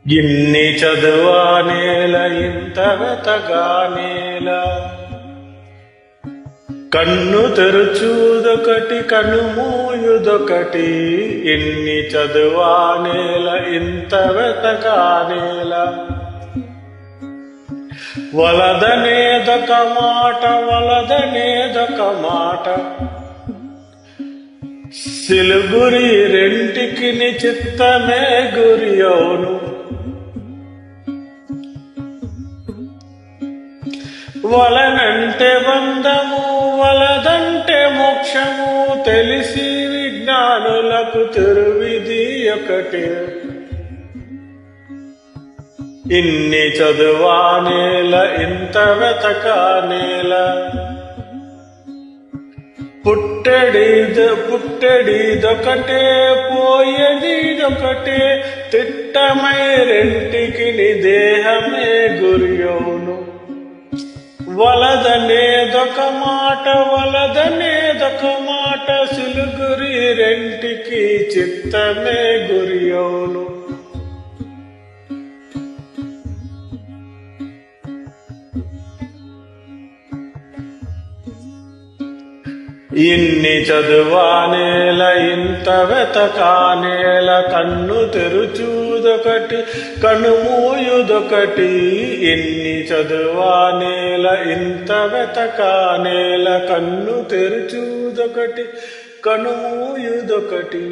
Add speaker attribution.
Speaker 1: ఇన్ని చదువానేల ఇంత వెతగానేల కన్ను తెరుచూదొకటి కనుమూయుదొకటి ఇన్ని చదువానేల ఇంత వెతగానేల వలదనేదొక మాట వలదనేదొక మాట సిలుగురి రెంటికి ని చిత్తమే గురి అవును వలనంటే బంధము వలదంటే మోక్షము తెలిసి విజ్ఞానులకు తిరువిధి ఒకటి ఇన్ని చదువానేల ఇంత వెతకానేల పుట్టెడిదొకటే పోయేదిదొకటే తిట్టమై రెంటికి ని దేహమే గురియవును వలదనేదొక మాట వలదనేదొక మాట సిలుగురి రెంటికి చిత్తమే గురియవును ఇన్ని చదువానేల ఇంత వెతకానేల కన్ను తెరుచూదొకటి కనుమూయుదొకటి ఇన్ని చదువానేల ఇంత వెతకానేల కన్ను తెరుచూదొకటి కనుమూయుదొకటి